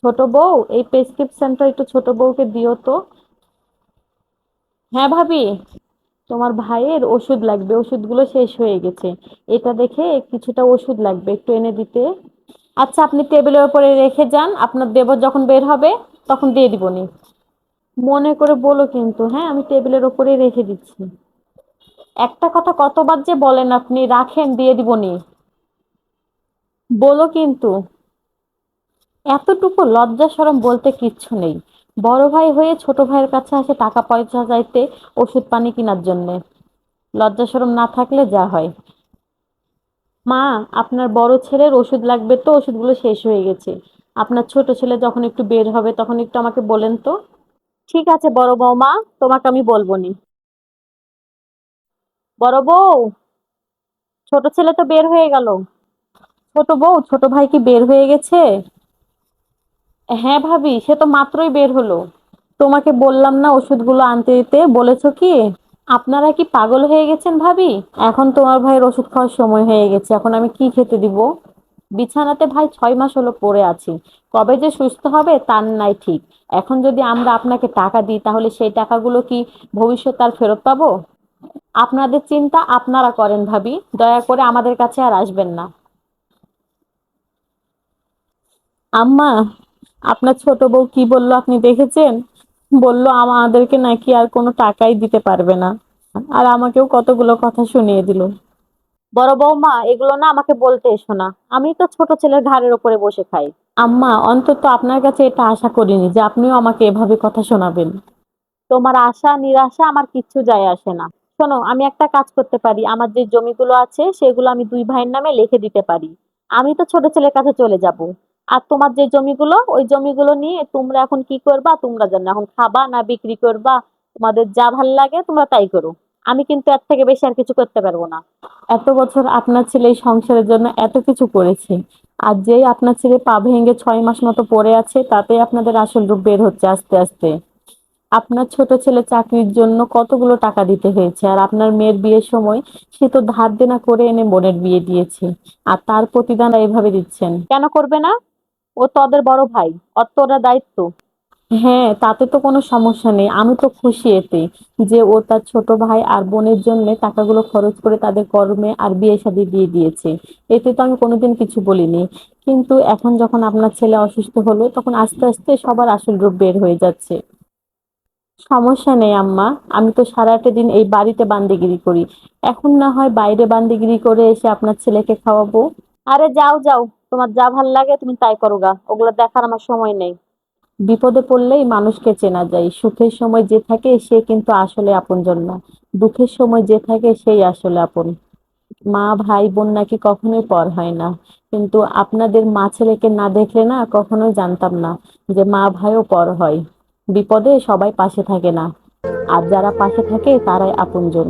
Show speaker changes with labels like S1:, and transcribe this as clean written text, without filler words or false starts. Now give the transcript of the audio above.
S1: ছোট বউ, এই প্রেসক্রিপশনটা একটু ছোট বউকে দিও তো। হ্যাঁ ভাবি, তোমার ভাইয়ের ওষুধ লাগবে, ওষুধগুলো শেষ হয়ে গেছে। এটা দেখে কিছুটা ওষুধ লাগবে, একটু এনে দিতে। আচ্ছা, আপনি টেবিলের উপরে রেখে যান, আপনার দেবর যখন বের হবে তখন দিয়ে দিবনি। মনে করে বলো কিন্তু, হ্যাঁ আমি টেবিলের উপরেই রেখে দিচ্ছি। একটা কথা কতবার যে বলেন, আপনি রাখেন, দিয়ে দিবনি। বলো কিন্তু। এতটুকু লজ্জা শরম বলতে কিচ্ছু নেই। বড় ভাই হয়ে ছোট ভাইয়ের কাছে আসে টাকা পয়সা চাইতে, ওষুধ পানি কেনার জন্য। লজ্জা শরম না থাকলে যা হয়। মা, আপনার বড় ছেলের ওষুধ লাগবে, তো ওষুধগুলো শেষ হয়ে গেছে। আপনার ছোট ছেলে যখন একটু বের হবে তখন একটু আমাকে বলেন তো। ঠিক আছে বড় বৌমা, তোমাকে আমি বলবো নি। বড় বউ, ছোট ছেলে তো বের হয়ে গেল। ছোট বউ, ছোট ভাই কি বের হয়ে গেছে? হ্যাঁ ভাবি, সে তো মাত্রই বের হলো। তোমাকে বললাম না ওষুধগুলো আনতে দিতে, বলেছো কি? আপনারা কি পাগল হয়ে গেছেন ভাবি? এখন তোমার ভাইয়ের ওষুধ খাওয়ার সময় হয়ে গেছে, এখন আমি কি খেতে দিব? বিছানাতে ভাই 6 মাস হলো পড়ে আছি। কবে যে সুস্থ হবে তার নাই ঠিক। এখন যদি আমরা আপনাকে টাকা দিই, তাহলে সেই টাকাগুলো কি ভবিষ্যতে আর ফেরত পাবো? আপনাদের চিন্তা আপনারা করেন ভাবি, দয়া করে আমাদের কাছে আর আসবেন না। আম্মা, আপনার ছোট বউ কি বললো আপনি দেখেছেন? বললো আমাদেরকে নাকি আর কোনো টাকাই দিতে পারবে না। আর আমাকেও কতগুলো কথা শুনিয়ে দিল। বড় বৌমা, এগুলো না আমাকে বলতে এসো না। আমি তো ছোট ছেলের ঘাড়ের ওপরে বসে খাই। আম্মা, অন্তত আপনার কাছে এটা আশা করিনি যে আপনিও আমাকে এভাবে কথা শোনাবেন। তোমার আশা নিরাশা আমার কিচ্ছু যায় আসে না। শোনো, আমি একটা কাজ করতে পারি, আমার যে জমিগুলো আছে সেগুলো আমি দুই ভাইয়ের নামে লিখে দিতে পারি। আমি তো ছোট ছেলের কাছে চলে যাব। আর তোমার যে জমিগুলো, ওই জমিগুলো নিয়ে তোমরা এখন কি করবা তোমরা জানো, এখন খাবা না বিক্রি করবা? তোমাদের যা ভাল লাগে তোমরা তাই করো। আমি কিন্তু এর থেকে বেশি আর কিছু করতে পারবো না। এত বছর আপনার ছেলে এই সংসারের জন্য এত কিছু করেছে, আর যেই আপনার ছেলে পা ভেঙে 6 মাস মতো পড়ে আছে, তাতে আপনাদের আসল রূপ বের হচ্ছে আস্তে আস্তে। আপনার ছোট ছেলে চাকরির জন্য কতগুলো টাকা দিতে হয়েছে, আর আপনার মেয়ের বিয়ের সময় সে তো ধার দেনা করে এনে বোনের বিয়ে দিয়েছে। আর তার প্রতিদান এভাবে দিচ্ছেন কেন? করবে না? ও তো ওদের বড় ভাই, ওর তো ওরা দায়িত্ব। হ্যাঁ, তাতে তো কোনো সমস্যা নেই, আমি তো খুশি এতে যে ও তার ছোট ভাই আর বোনের জন্য টাকাগুলো খরচ করে তাদের কর্মে আর বিয়ে শাদী দিয়ে দিয়েছে। এতে তো আমি কোনোদিন কিছু বলিনি। কিন্তু এখন যখন আপনার ছেলে অসুস্থ হলো, তখন আস্তে আস্তে সবার আসল রূপ বের হয়ে যাচ্ছে। সমস্যা নেই আম্মা, আমি তো সারাটা দিন এই বাড়িতে বান্দিগিরি করি। এখন না হয় বাইরে বান্দিগিরি করে এসে আপনার ছেলেকে খাওয়াবো। আরে যাও যাও, তোমার যা ভাল লাগে তুমি তাই করো গা, ওগুলো দেখার আমার সময় নেই। বিপদে পড়লেই মানুষকে চেনা যায়, সুখের সময় যে থাকে সে কিন্তু আসলে আপনজন না। দুঃখের সময় যে থাকে সেই আসলে আপন। মা ভাই বোন নাকি কখনোই পর হয় না, কিন্তু আপনাদের মা ছেলেকে না দেখলে না কখনোই জানতাম না যে মা ভাইও পর হয়। বিপদে সবাই পাশে থাকে না, আর যারা পাশে থাকে তারাই আপনজন।